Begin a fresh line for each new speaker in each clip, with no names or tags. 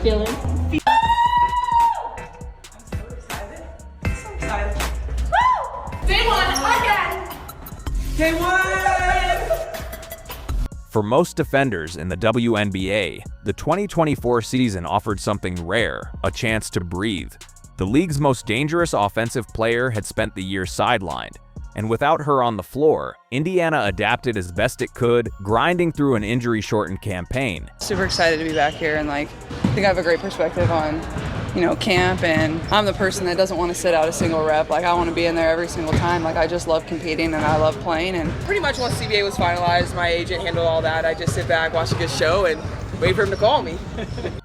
feeling?
I'm so excited. So excited. Woo! Day one again. Day one.
For most defenders in the WNBA, the 2024 season offered something rare, a chance to breathe. The league's most dangerous offensive player had spent the year sidelined, and without her on the floor, Indiana adapted as best it could, grinding through an injury-shortened campaign.
Super excited to be back here, and I think I have a great perspective on, camp, and I'm the person that doesn't want to sit out a single rep. I want to be in there every single time. I just love competing and I love playing. And
pretty much once CBA was finalized, my agent handled all that. I just sit back, watch a good show, and wait for him to call me.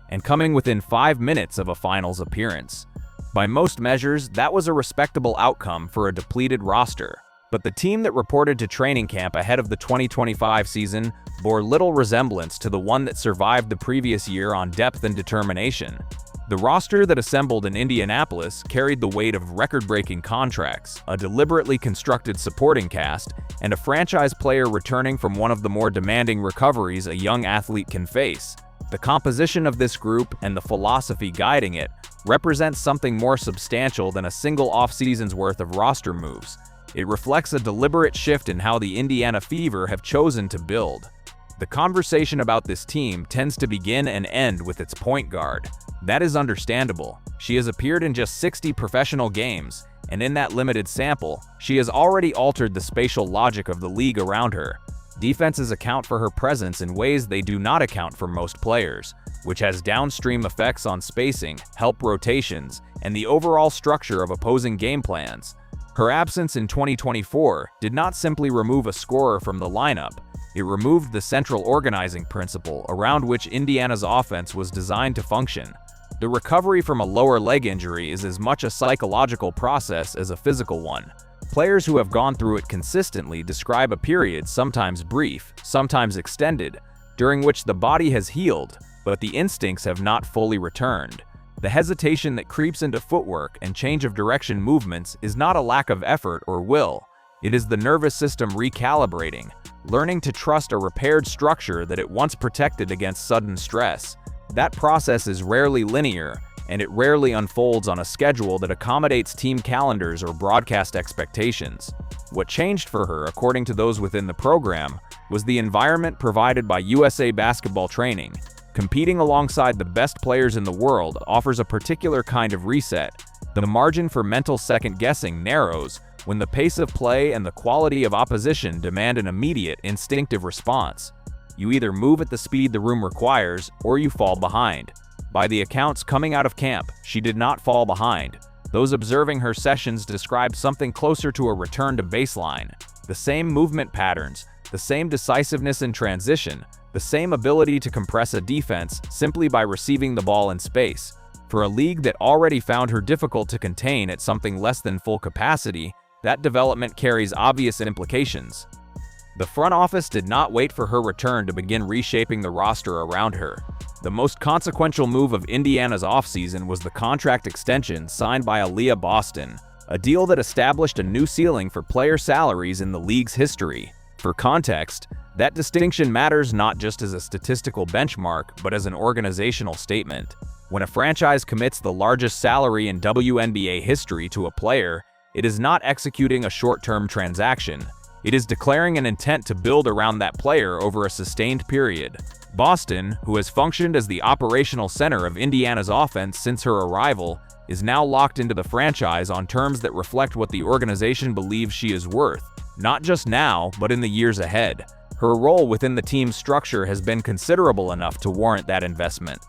And coming within 5 minutes of a finals appearance. By most measures, that was a respectable outcome for a depleted roster. But the team that reported to training camp ahead of the 2025 season bore little resemblance to the one that survived the previous year on depth and determination. The roster that assembled in Indianapolis carried the weight of record-breaking contracts, a deliberately constructed supporting cast, and a franchise player returning from one of the more demanding recoveries a young athlete can face. The composition of this group and the philosophy guiding it represents something more substantial than a single off-season's worth of roster moves. It reflects a deliberate shift in how the Indiana Fever have chosen to build. The conversation about this team tends to begin and end with its point guard. That is understandable. She has appeared in just 60 professional games, and in that limited sample, she has already altered the spatial logic of the league around her. Defenses account for her presence in ways they do not account for most players, which has downstream effects on spacing, help rotations, and the overall structure of opposing game plans. Her absence in 2024 did not simply remove a scorer from the lineup. It removed the central organizing principle around which Indiana's offense was designed to function. The recovery from a lower leg injury is as much a psychological process as a physical one. Players who have gone through it consistently describe a period, sometimes brief, sometimes extended, during which the body has healed, but the instincts have not fully returned. The hesitation that creeps into footwork and change of direction movements is not a lack of effort or will. It is the nervous system recalibrating, learning to trust a repaired structure that it once protected against sudden stress. That process is rarely linear, and it rarely unfolds on a schedule that accommodates team calendars or broadcast expectations. What changed for her, according to those within the program, was the environment provided by USA Basketball Training. Competing alongside the best players in the world offers a particular kind of reset. The margin for mental second-guessing narrows when the pace of play and the quality of opposition demand an immediate, instinctive response. You either move at the speed the room requires, or you fall behind. By the accounts coming out of camp, she did not fall behind. Those observing her sessions described something closer to a return to baseline. The same movement patterns, the same decisiveness in transition, the same ability to compress a defense simply by receiving the ball in space. For a league that already found her difficult to contain at something less than full capacity, that development carries obvious implications. The front office did not wait for her return to begin reshaping the roster around her. The most consequential move of Indiana's offseason was the contract extension signed by Aliyah Boston, a deal that established a new ceiling for player salaries in the league's history. For context, that distinction matters not just as a statistical benchmark, but as an organizational statement. When a franchise commits the largest salary in WNBA history to a player, it is not executing a short-term transaction. It is declaring an intent to build around that player over a sustained period. Boston, who has functioned as the operational center of Indiana's offense since her arrival, is now locked into the franchise on terms that reflect what the organization believes she is worth, not just now, but in the years ahead. Her role within the team's structure has been considerable enough to warrant that investment.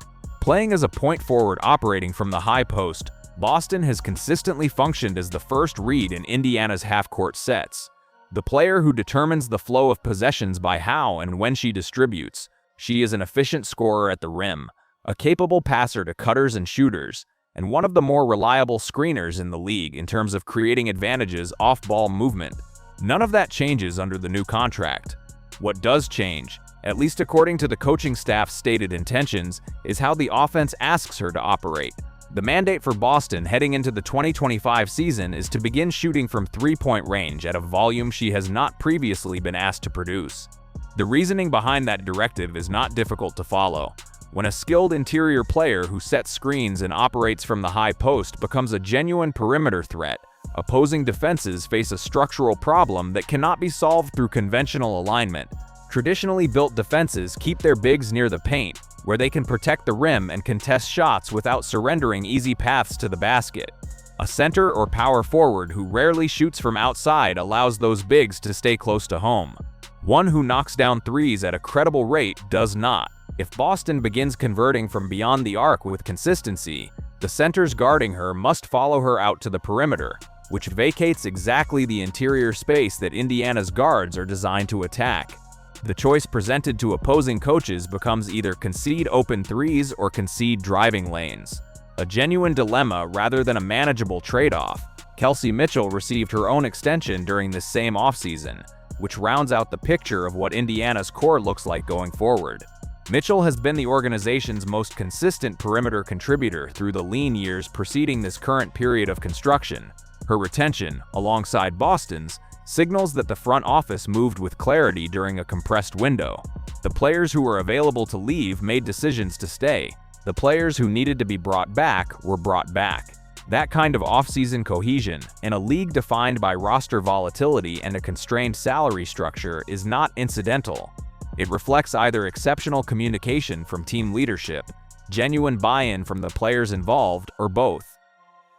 Playing as a point forward operating from the high post, Boston has consistently functioned as the first read in Indiana's half-court sets. The player who determines the flow of possessions by how and when she distributes. She is an efficient scorer at the rim, a capable passer to cutters and shooters, and one of the more reliable screeners in the league in terms of creating advantages off-ball movement. None of that changes under the new contract. What does change, at least according to the coaching staff's stated intentions, is how the offense asks her to operate. The mandate for Boston heading into the 2025 season is to begin shooting from three-point range at a volume she has not previously been asked to produce. The reasoning behind that directive is not difficult to follow. when a skilled interior player who sets screens and operates from the high post becomes a genuine perimeter threat, opposing defenses face a structural problem that cannot be solved through conventional alignment. Traditionally built defenses keep their bigs near the paint, where they can protect the rim and contest shots without surrendering easy paths to the basket. A center or power forward who rarely shoots from outside allows those bigs to stay close to home. One who knocks down threes at a credible rate does not. If Boston begins converting from beyond the arc with consistency, the centers guarding her must follow her out to the perimeter, which vacates exactly the interior space that Indiana's guards are designed to attack. The choice presented to opposing coaches becomes either concede open threes or concede driving lanes. A genuine dilemma rather than a manageable trade-off. Kelsey Mitchell received her own extension during this same offseason, which rounds out the picture of what Indiana's core looks like going forward. Mitchell has been the organization's most consistent perimeter contributor through the lean years preceding this current period of construction. Her retention, alongside Boston's, signals that the front office moved with clarity during a compressed window. The players who were available to leave made decisions to stay. The players who needed to be brought back were brought back. That kind of off-season cohesion, in a league defined by roster volatility and a constrained salary structure, is not incidental. It reflects either exceptional communication from team leadership, genuine buy-in from the players involved, or both.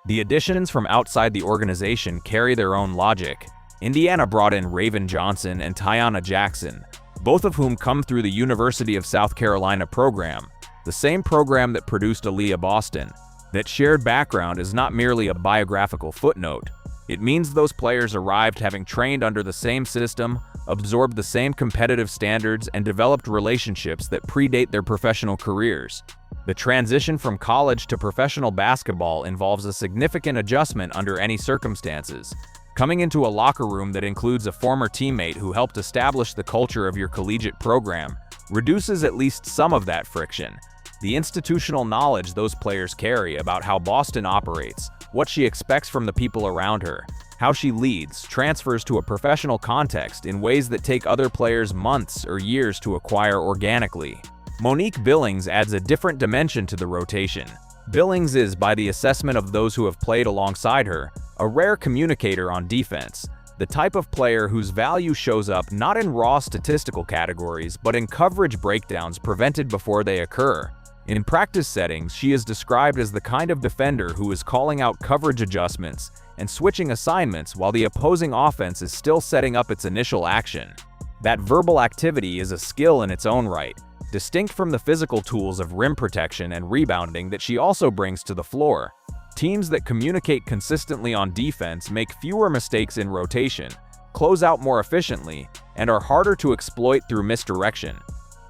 The additions from outside the organization carry their own logic. Indiana brought in Raven Johnson and Tiana Jackson, both of whom come through the University of South Carolina program, the same program that produced Aliyah Boston. That shared background is not merely a biographical footnote. It means those players arrived having trained under the same system, absorbed the same competitive standards, and developed relationships that predate their professional careers. The transition from college to professional basketball involves a significant adjustment under any circumstances. Coming into a locker room that includes a former teammate who helped establish the culture of your collegiate program reduces at least some of that friction. The institutional knowledge those players carry about how Boston operates, what she expects from the people around her, how she leads, transfers to a professional context in ways that take other players months or years to acquire organically. Monique Billings adds a different dimension to the rotation. Billings is, by the assessment of those who have played alongside her, a rare communicator on defense, the type of player whose value shows up not in raw statistical categories but in coverage breakdowns prevented before they occur. In practice settings, she is described as the kind of defender who is calling out coverage adjustments and switching assignments while the opposing offense is still setting up its initial action. That verbal activity is a skill in its own right, distinct from the physical tools of rim protection and rebounding that she also brings to the floor. Teams that communicate consistently on defense make fewer mistakes in rotation, close out more efficiently, and are harder to exploit through misdirection.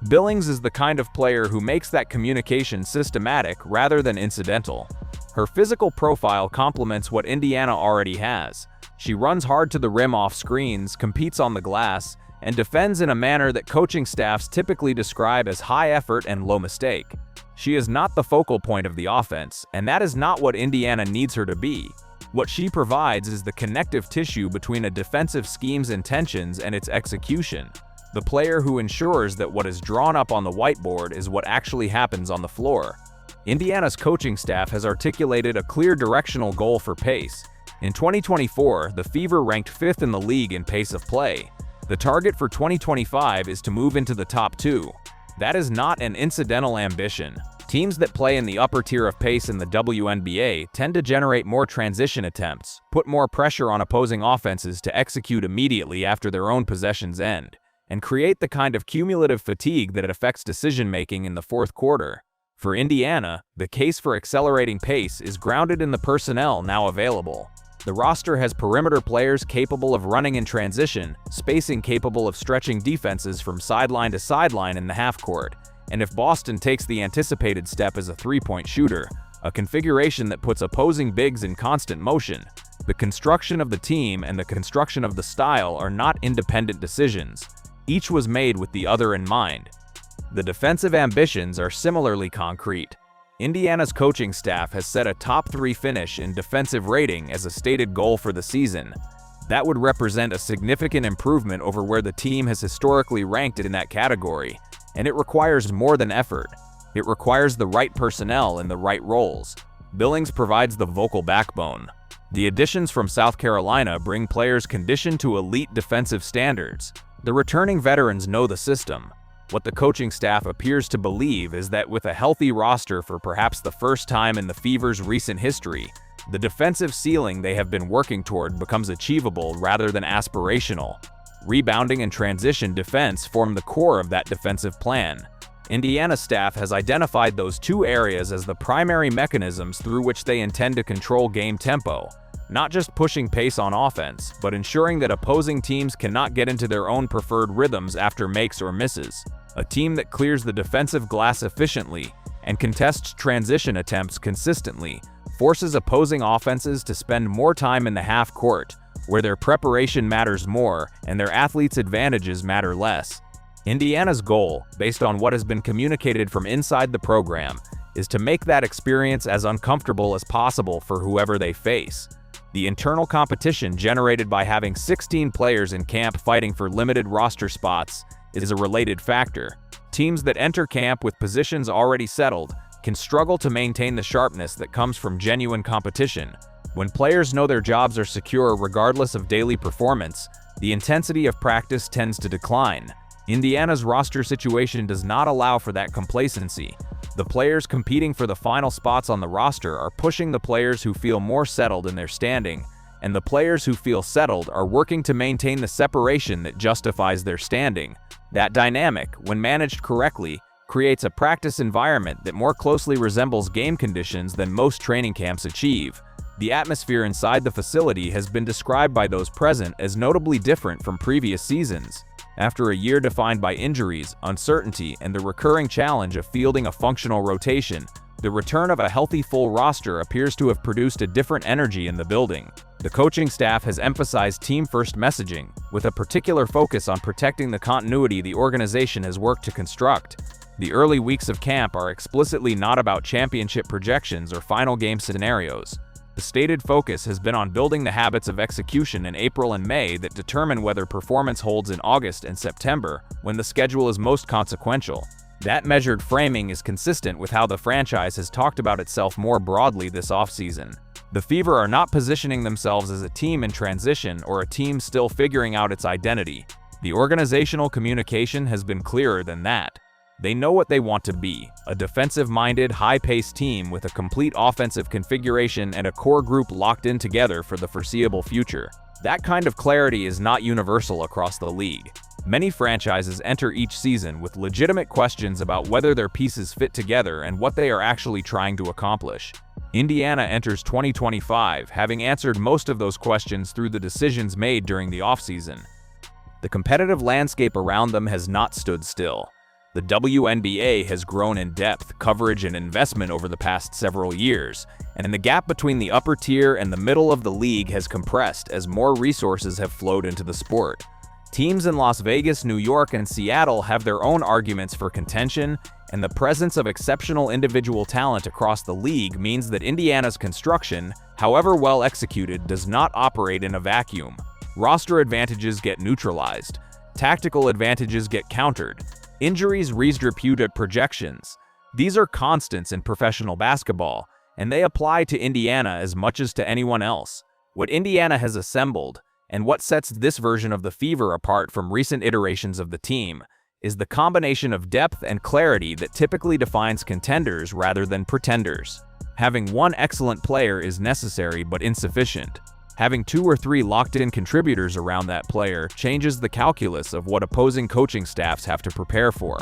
Billings is the kind of player who makes that communication systematic rather than incidental. Her physical profile complements what Indiana already has. She runs hard to the rim off screens, competes on the glass, and defends in a manner that coaching staffs typically describe as high effort and low mistake. She is not the focal point of the offense, and that is not what Indiana needs her to be. What she provides is the connective tissue between a defensive scheme's intentions and its execution. The player who ensures that what is drawn up on the whiteboard is what actually happens on the floor. Indiana's coaching staff has articulated a clear directional goal for pace. In 2024, the Fever ranked 5th in the league in pace of play. The target for 2025 is to move into the top 2. That is not an incidental ambition. Teams that play in the upper tier of pace in the WNBA tend to generate more transition attempts, put more pressure on opposing offenses to execute immediately after their own possessions end, and create the kind of cumulative fatigue that affects decision-making in the fourth quarter. For Indiana, the case for accelerating pace is grounded in the personnel now available. The roster has perimeter players capable of running in transition, spacing capable of stretching defenses from sideline to sideline in the half-court, and if Boston takes the anticipated step as a three-point shooter, a configuration that puts opposing bigs in constant motion, the construction of the team and the construction of the style are not independent decisions. Each was made with the other in mind. The defensive ambitions are similarly concrete. Indiana's coaching staff has set a top 3 finish in defensive rating as a stated goal for the season. That would represent a significant improvement over where the team has historically ranked in that category, and it requires more than effort. It requires the right personnel in the right roles. Billings provides the vocal backbone. The additions from South Carolina bring players conditioned to elite defensive standards. The returning veterans know the system. What the coaching staff appears to believe is that with a healthy roster for perhaps the first time in the Fever's recent history, the defensive ceiling they have been working toward becomes achievable rather than aspirational. Rebounding and transition defense form the core of that defensive plan. Indiana's staff has identified those two areas as the primary mechanisms through which they intend to control game tempo, not just pushing pace on offense, but ensuring that opposing teams cannot get into their own preferred rhythms after makes or misses. A team that clears the defensive glass efficiently and contests transition attempts consistently forces opposing offenses to spend more time in the half court, where their preparation matters more and their athletes' advantages matter less. Indiana's goal, based on what has been communicated from inside the program, is to make that experience as uncomfortable as possible for whoever they face. The internal competition generated by having 16 players in camp fighting for limited roster spots is a related factor. Teams that enter camp with positions already settled can struggle to maintain the sharpness that comes from genuine competition. When players know their jobs are secure regardless of daily performance, the intensity of practice tends to decline. Indiana's roster situation does not allow for that complacency. The players competing for the final spots on the roster are pushing the players who feel more settled in their standing, and the players who feel settled are working to maintain the separation that justifies their standing. That dynamic, when managed correctly, creates a practice environment that more closely resembles game conditions than most training camps achieve. The atmosphere inside the facility has been described by those present as notably different from previous seasons. After a year defined by injuries, uncertainty, and the recurring challenge of fielding a functional rotation, the return of a healthy full roster appears to have produced a different energy in the building. The coaching staff has emphasized team-first messaging, with a particular focus on protecting the continuity the organization has worked to construct. The early weeks of camp are explicitly not about championship projections or final game scenarios. The stated focus has been on building the habits of execution in April and May that determine whether performance holds in August and September, when the schedule is most consequential. That measured framing is consistent with how the franchise has talked about itself more broadly this offseason. The Fever are not positioning themselves as a team in transition or a team still figuring out its identity. The organizational communication has been clearer than that. They know what they want to be, a defensive-minded, high-paced team with a complete offensive configuration and a core group locked in together for the foreseeable future. That kind of clarity is not universal across the league. Many franchises enter each season with legitimate questions about whether their pieces fit together and what they are actually trying to accomplish. Indiana enters 2025 having answered most of those questions through the decisions made during the offseason. The competitive landscape around them has not stood still. The WNBA has grown in depth, coverage, and investment over the past several years, and the gap between the upper tier and the middle of the league has compressed as more resources have flowed into the sport. Teams in Las Vegas, New York, and Seattle have their own arguments for contention, and the presence of exceptional individual talent across the league means that Indiana's construction, however well executed, does not operate in a vacuum. Roster advantages get neutralized. Tactical advantages get countered. Injuries redistribute projections. These are constants in professional basketball, and they apply to Indiana as much as to anyone else. What Indiana has assembled, and what sets this version of the Fever apart from recent iterations of the team, is the combination of depth and clarity that typically defines contenders rather than pretenders. Having one excellent player is necessary but insufficient. Having 2 or 3 locked-in contributors around that player changes the calculus of what opposing coaching staffs have to prepare for.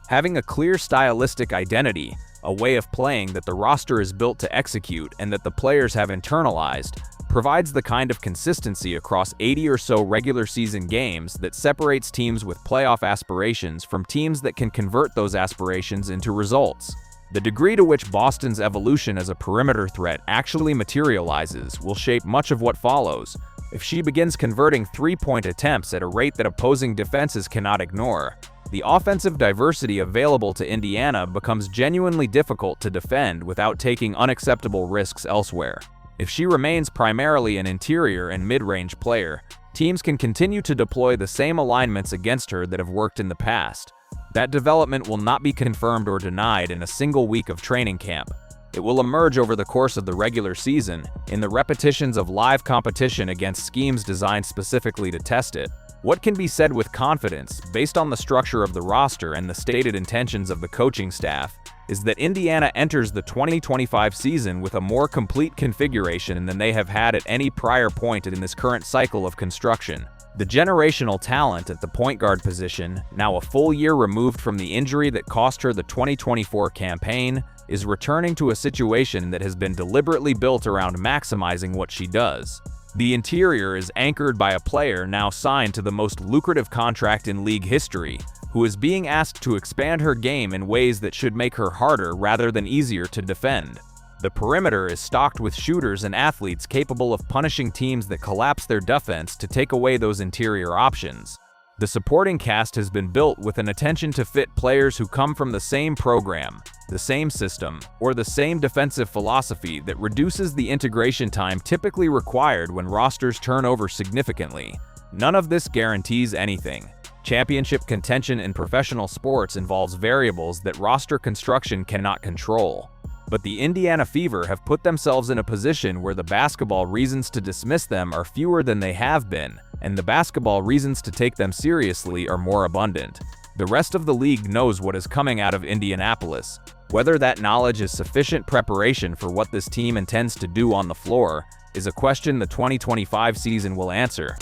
Having a clear stylistic identity, a way of playing that the roster is built to execute and that the players have internalized, provides the kind of consistency across 80 or so regular season games that separates teams with playoff aspirations from teams that can convert those aspirations into results. The degree to which Boston's evolution as a perimeter threat actually materializes will shape much of what follows. If she begins converting three-point attempts at a rate that opposing defenses cannot ignore, the offensive diversity available to Indiana becomes genuinely difficult to defend without taking unacceptable risks elsewhere. If she remains primarily an interior and mid-range player, teams can continue to deploy the same alignments against her that have worked in the past. That development will not be confirmed or denied in a single week of training camp. It will emerge over the course of the regular season, in the repetitions of live competition against schemes designed specifically to test it. What can be said with confidence, based on the structure of the roster and the stated intentions of the coaching staff, is that Indiana enters the 2025 season with a more complete configuration than they have had at any prior point in this current cycle of construction. The generational talent at the point guard position, now a full year removed from the injury that cost her the 2024 campaign, is returning to a situation that has been deliberately built around maximizing what she does. The interior is anchored by a player now signed to the most lucrative contract in league history, who is being asked to expand her game in ways that should make her harder rather than easier to defend. The perimeter is stocked with shooters and athletes capable of punishing teams that collapse their defense to take away those interior options. The supporting cast has been built with an attention to fit players who come from the same program, the same system, or the same defensive philosophy that reduces the integration time typically required when rosters turn over significantly. None of this guarantees anything. Championship contention in professional sports involves variables that roster construction cannot control. But the Indiana Fever have put themselves in a position where the basketball reasons to dismiss them are fewer than they have been, and the basketball reasons to take them seriously are more abundant. The rest of the league knows what is coming out of Indianapolis. Whether that knowledge is sufficient preparation for what this team intends to do on the floor is a question the 2025 season will answer.